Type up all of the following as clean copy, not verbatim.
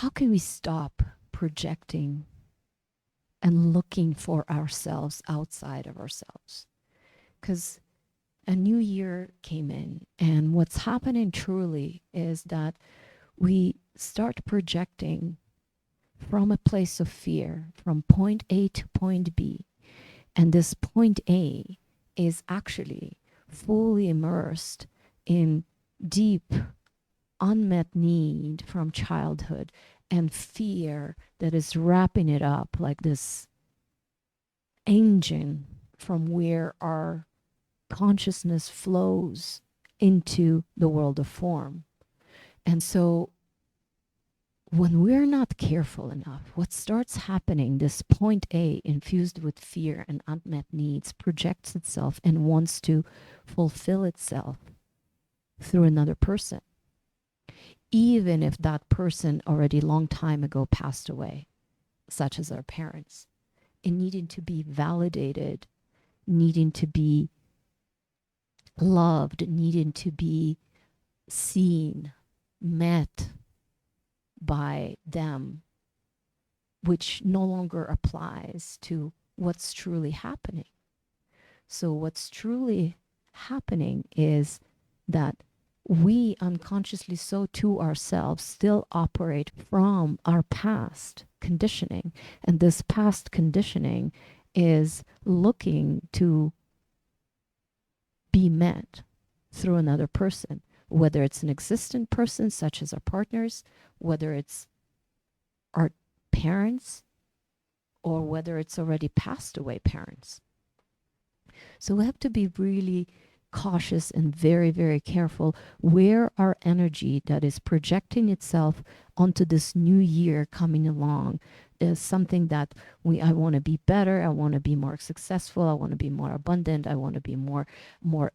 how can we stop projecting and looking for ourselves outside of ourselves? Because a new year came in, and what's happening truly is that we start projecting from a place of fear, from point A to point B. And this point A is actually fully immersed in deep, unmet need from childhood and fear that is wrapping it up like this engine from where our consciousness flows into the world of form. And so when we're not careful enough, what starts happening, this point A infused with fear and unmet needs projects itself and wants to fulfill itself through another person, even if that person already long time ago passed away, such as our parents, and needing to be validated, needing to be loved, needing to be seen, met by them, which no longer applies to what's truly happening. So what's truly happening is that we unconsciously so to ourselves still operate from our past conditioning. And this past conditioning is looking to be met through another person, whether it's an existent person such as our partners, whether it's our parents, or whether it's already passed away parents. So we have to be really cautious and very, very careful where our energy that is projecting itself onto this new year coming along is something that I want to be better, I want to be more successful, I want to be more abundant, I want to be more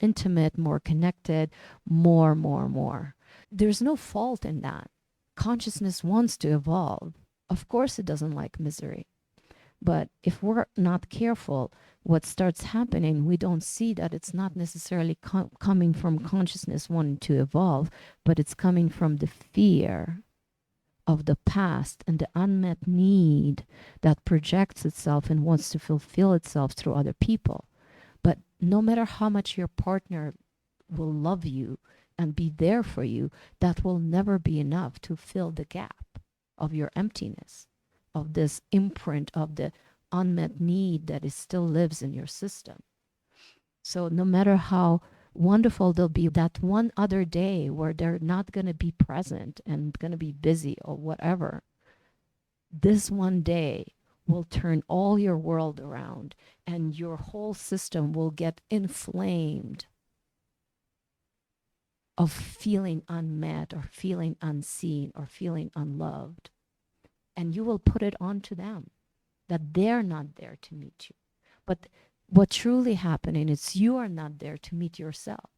intimate, more connected, more. There's no fault in that. Consciousness wants to evolve. Of course it doesn't like misery. But if we're not careful, what starts happening, we don't see that it's not necessarily coming from consciousness wanting to evolve, but it's coming from the fear of the past and the unmet need that projects itself and wants to fulfill itself through other people. But no matter how much your partner will love you and be there for you, that will never be enough to fill the gap of your emptiness, of this imprint of the unmet need that is still lives in your system. So no matter how wonderful they'll be, that one other day where they're not going to be present and going to be busy or whatever, this one day will turn all your world around and your whole system will get inflamed of feeling unmet or feeling unseen or feeling unloved. And you will put it onto them that they're not there to meet you. But what truly happening is you are not there to meet yourself.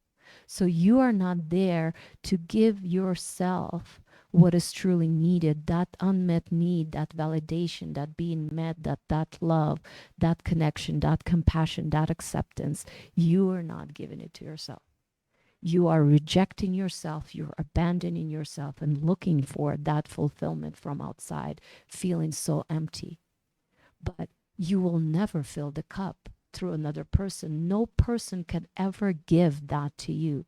So you are not there to give yourself what is truly needed, that unmet need, that validation, that being met, that love, that connection, that compassion, that acceptance. You are not giving it to yourself. You are rejecting yourself, you're abandoning yourself and looking for that fulfillment from outside, feeling so empty. But you will never fill the cup through another person. No person can ever give that to you.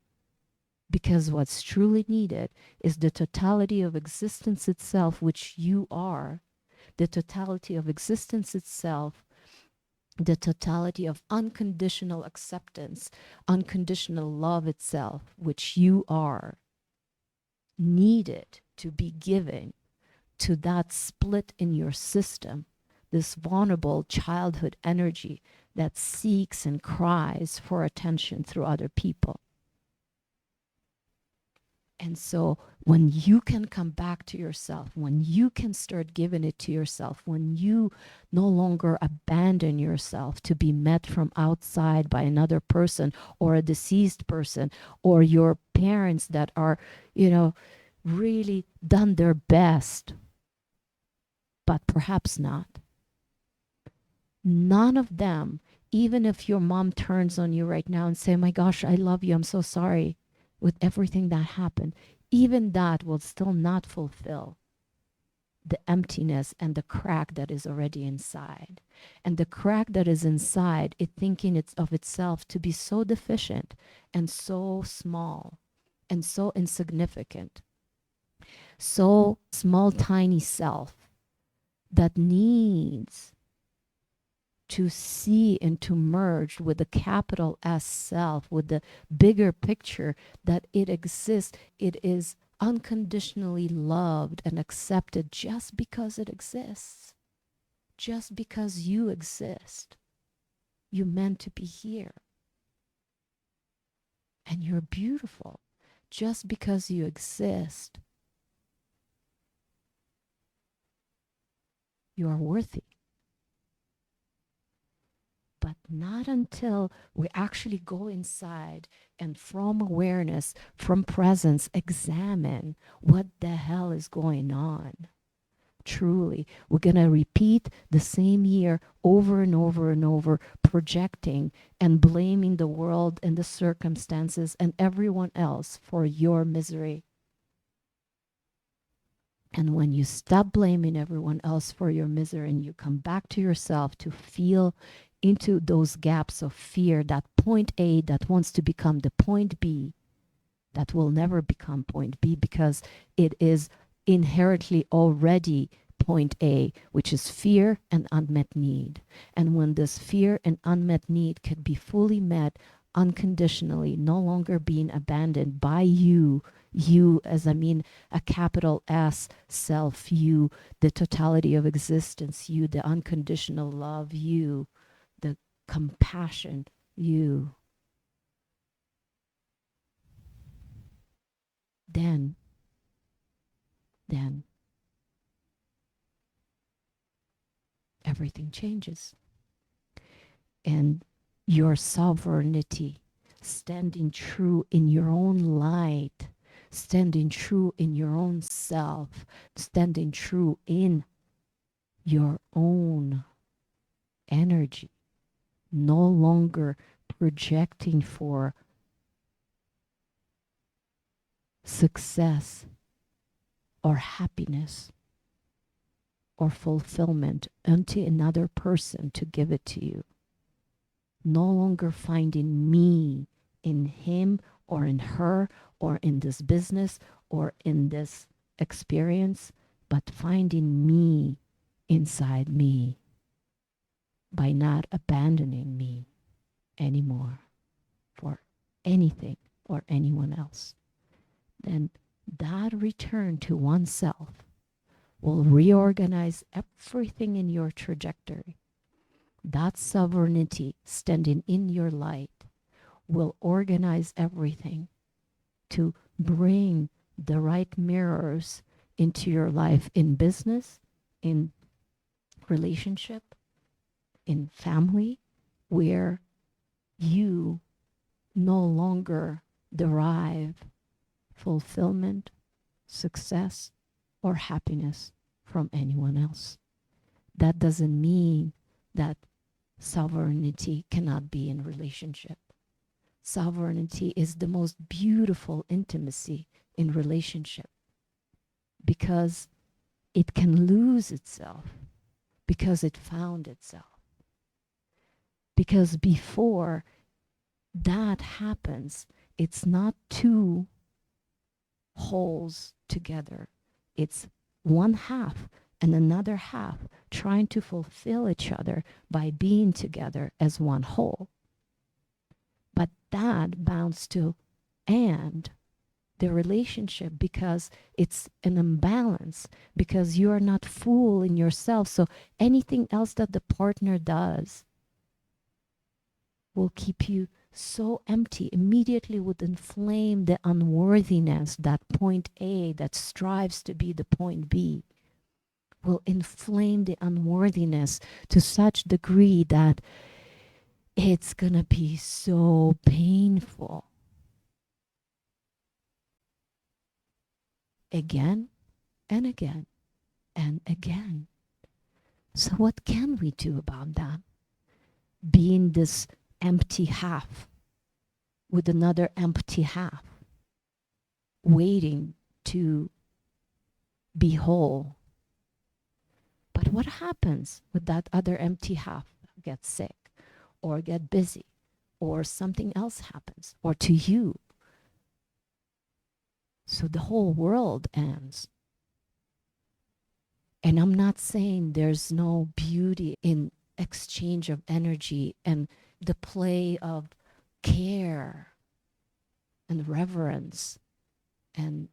Because what's truly needed is the totality of existence itself, which you are, the totality of existence itself, the totality of unconditional acceptance, unconditional love itself, which you are, needed to be given to that split in your system, this vulnerable childhood energy that seeks and cries for attention through other people. And so when you can come back to yourself, when you can start giving it to yourself, when you no longer abandon yourself to be met from outside by another person or a deceased person or your parents that are, really done their best, but perhaps not. None of them, even if your mom turns on you right now and say, my gosh, I love you, I'm so sorry with everything that happened, even that will still not fulfill the emptiness and the crack that is already inside. And the crack that is inside, it thinking it's of itself to be so deficient and so small and so insignificant, so small, tiny self that needs to see and to merge with the capital S self, with the bigger picture that it exists. It is unconditionally loved and accepted just because it exists. Just because you exist. You're meant to be here. And you're beautiful. Just because you exist, you are worthy. But not until we actually go inside and from awareness, from presence, examine what the hell is going on. Truly, we're going to repeat the same year over and over and over, projecting and blaming the world and the circumstances and everyone else for your misery. And when you stop blaming everyone else for your misery and you come back to yourself to feel into those gaps of fear, that point A that wants to become the point B, that will never become point B because it is inherently already point A, which is fear and unmet need. And when this fear and unmet need can be fully met unconditionally, no longer being abandoned by you as I mean a capital S self, you, the totality of existence, you, the unconditional love, you, the compassion, you, then everything changes. And your sovereignty, standing true in your own light, standing true in your own self, standing true in your own energy, no longer projecting for success or happiness or fulfillment unto another person to give it to you. No longer finding me in him or in her or in this business or in this experience, but finding me inside me by not abandoning me anymore for anything or anyone else. Then that return to oneself will reorganize everything in your trajectory. That sovereignty standing in your light will organize everything to bring the right mirrors into your life in business, in relationship, in family, where you no longer derive fulfillment, success, or happiness from anyone else. That doesn't mean that sovereignty cannot be in relationship. Sovereignty is the most beautiful intimacy in relationship because it can lose itself, because it found itself. Because before that happens, it's not two wholes together. It's one half and another half trying to fulfill each other by being together as one whole. But that bounds to end the relationship because it's an imbalance, because you are not full in yourself. So anything else that the partner does will keep you so empty, immediately would inflame the unworthiness, that point A that strives to be the point B, will inflame the unworthiness to such degree that it's gonna be so painful. Again and again and again. So what can we do about that? Being this empty half with another empty half, waiting to be whole But what happens with that other empty half? Get sick or get busy or something else happens or to you. So the whole world ends. And I'm not saying there's no beauty in exchange of energy and the play of care and reverence and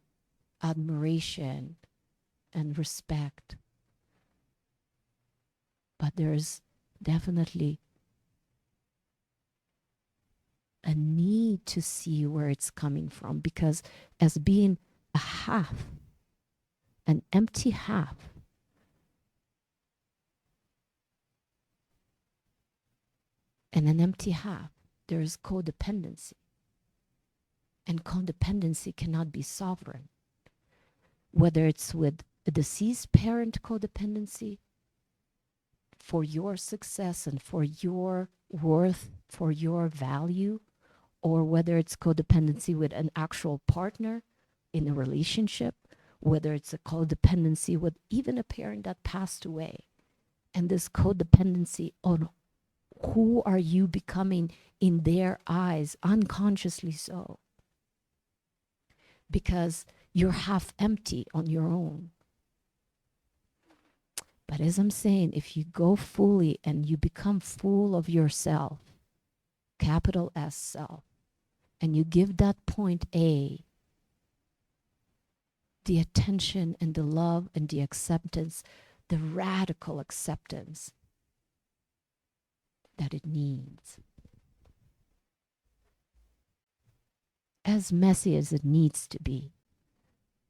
admiration and respect. But there's definitely a need to see where it's coming from, because as being a half, an empty half, and an empty half, there is codependency. And codependency cannot be sovereign. Whether it's with a deceased parent codependency, for your success and for your worth, for your value, or whether it's codependency with an actual partner in a relationship, whether it's a codependency with even a parent that passed away. And this codependency on who are you becoming in their eyes, unconsciously so. Because you're half empty on your own. But as I'm saying, if you go fully and you become full of yourself, capital S self, and you give that point A the attention and the love and the acceptance, the radical acceptance that it needs. As messy as it needs to be,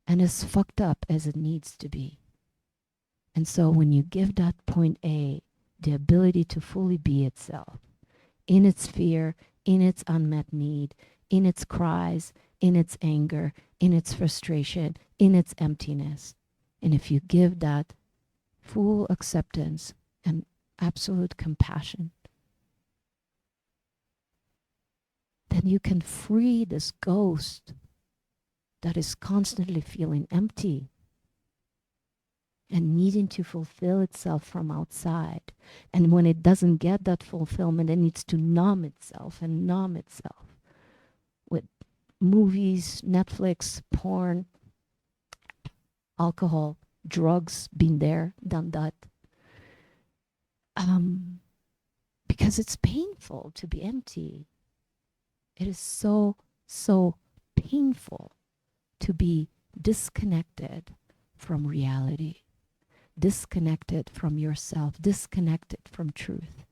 and as fucked up as it needs to be. And so when you give that point A the ability to fully be itself, in its fear, in its unmet need, in its cries, in its anger, in its frustration, in its emptiness, and if you give that full acceptance and absolute compassion, then you can free this ghost that is constantly feeling empty and needing to fulfill itself from outside. And when it doesn't get that fulfillment, it needs to numb itself with movies, Netflix, porn, alcohol, drugs, been there, done that. Because it's painful to be empty. It is so, so painful to be disconnected from reality, disconnected from yourself, disconnected from truth.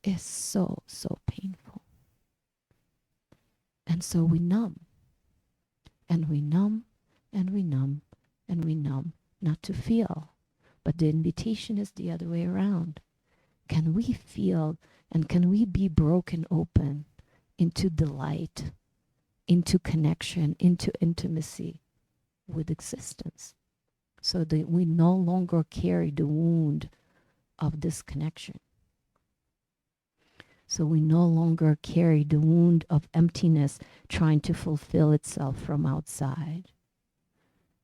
Is so, so painful. And so we numb, and we numb, and we numb, and we numb, not to feel. But the invitation is the other way around. Can we feel, and can we be broken open into delight, into connection, into intimacy with existence, so that we no longer carry the wound of disconnection. So we no longer carry the wound of emptiness trying to fulfill itself from outside,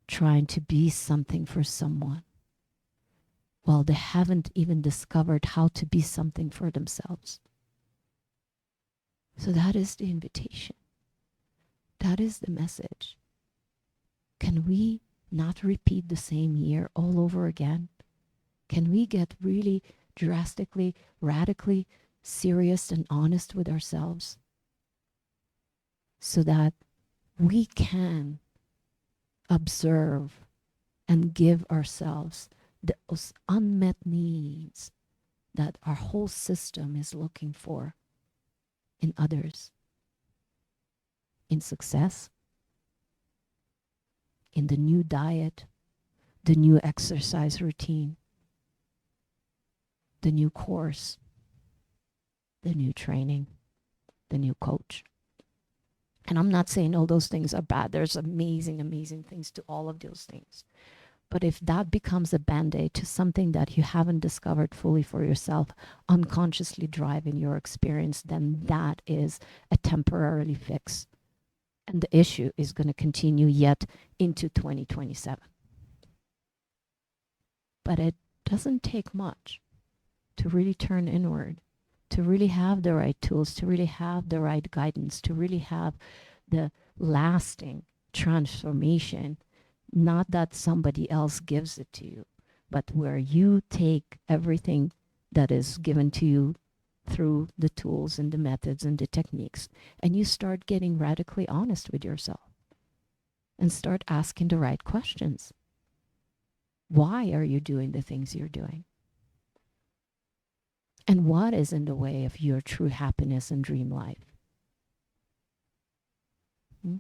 trying to be something for someone. Well, they haven't even discovered how to be something for themselves. So that is the invitation. That is the message. Can we not repeat the same year all over again? Can we get really drastically, radically serious and honest with ourselves so that we can observe and give ourselves those unmet needs that our whole system is looking for in others, in success, in the new diet, the new exercise routine, the new course, the new training, the new coach. And I'm not saying all those things are bad. There's amazing, amazing things to all of those things. But if that becomes a band-aid to something that you haven't discovered fully for yourself, unconsciously driving your experience, then that is a temporary fix. And the issue is going to continue yet into 2027. But it doesn't take much to really turn inward, to really have the right tools, to really have the right guidance, to really have the lasting transformation. Not that somebody else gives it to you, but where you take everything that is given to you through the tools and the methods and the techniques, and you start getting radically honest with yourself and start asking the right questions. Why are you doing the things you're doing? And what is in the way of your true happiness and dream life? Hmm?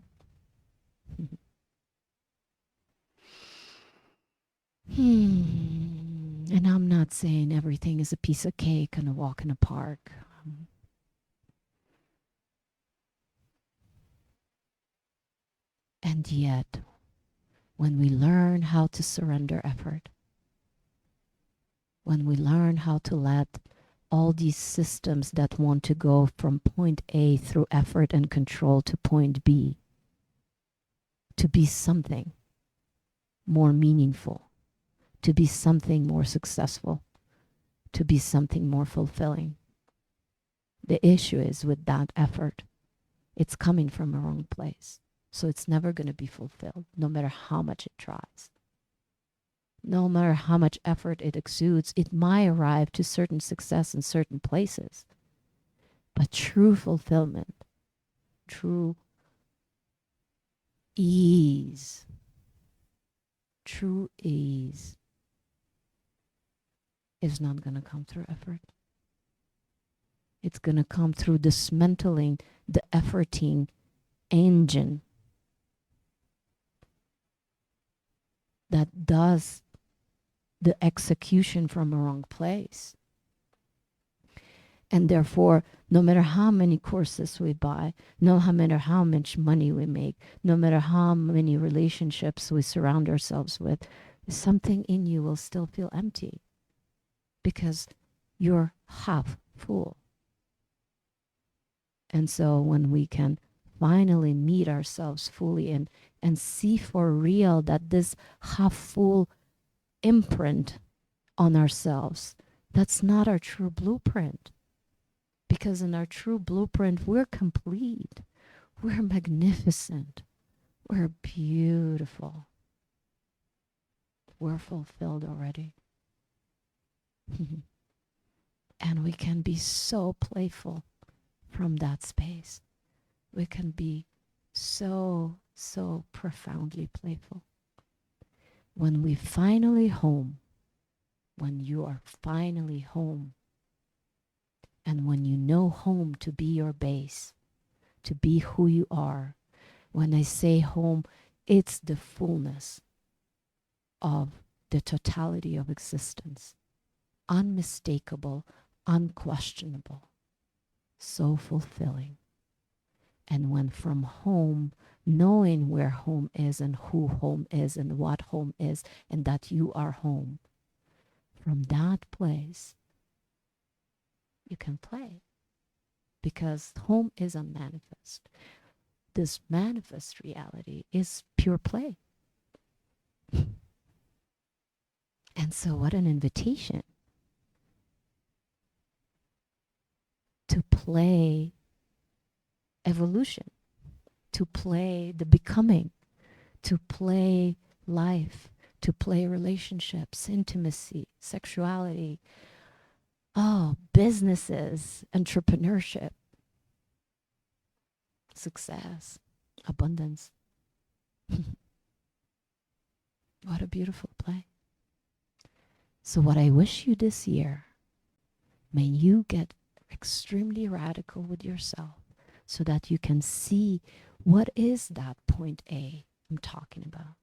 And I'm not saying everything is a piece of cake and a walk in a park. And yet, when we learn how to surrender effort, when we learn how to let all these systems that want to go from point A through effort and control to point B, to be something more meaningful, to be something more successful, to be something more fulfilling. The issue is with that effort, it's coming from a wrong place. So it's never going to be fulfilled, no matter how much it tries. No matter how much effort it exudes, it might arrive to certain success in certain places. But true fulfillment, true ease, true ease is not going to come through effort. It's going to come through dismantling the efforting engine that does the execution from a wrong place. And therefore, no matter how many courses we buy, no matter how much money we make, no matter how many relationships we surround ourselves with, something in you will still feel empty because you're half full. And so when we can finally meet ourselves fully and see for real that this half full imprint on ourselves, that's not our true blueprint. Because in our true blueprint, we're complete. We're magnificent. We're beautiful. We're fulfilled already. And we can be so playful from that space. We can be so profoundly playful. When we finally home, when you are finally home, and when you know home to be your base, to be who you are, when I say home, it's the fullness of the totality of existence. Unmistakable, unquestionable, so fulfilling. And when from home, knowing where home is and who home is and what home is and that you are home, from that place, you can play. Because home is unmanifest. This manifest reality is pure play. And so what an invitation to play evolution, to play the becoming, to play life, to play relationships, intimacy, sexuality, businesses, entrepreneurship, success, abundance. What a beautiful play. So what I wish you this year, may you get extremely radical with yourself so that you can see what is that point A I'm talking about.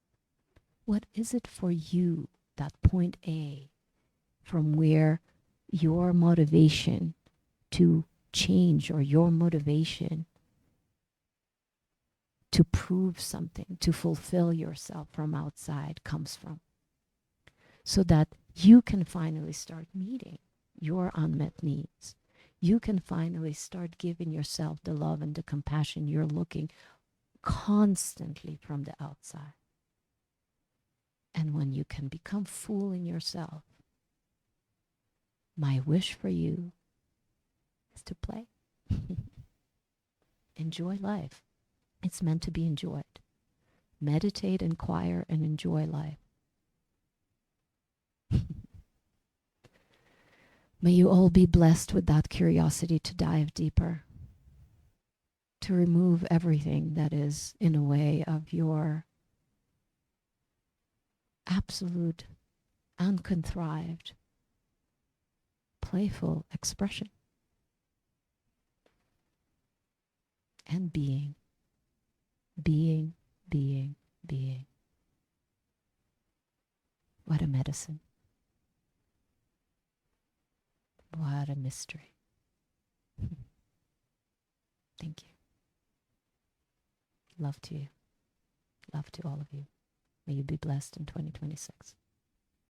What is it for you, that point A, from where your motivation to change or your motivation to prove something, to fulfill yourself from outside comes from, so that you can finally start meeting your unmet needs. You can finally start giving yourself the love and the compassion you're looking constantly from the outside. And when you can become full in yourself, My wish for you is to play. Enjoy life. It's meant to be enjoyed. Meditate, inquire, and enjoy life. May you all be blessed with that curiosity to dive deeper, to remove everything that is in a way of your absolute, uncontrived, playful expression and being. Being, being, being. What a medicine. What a mystery. Thank you. Love to you. Love to all of you. May you be blessed in 2026.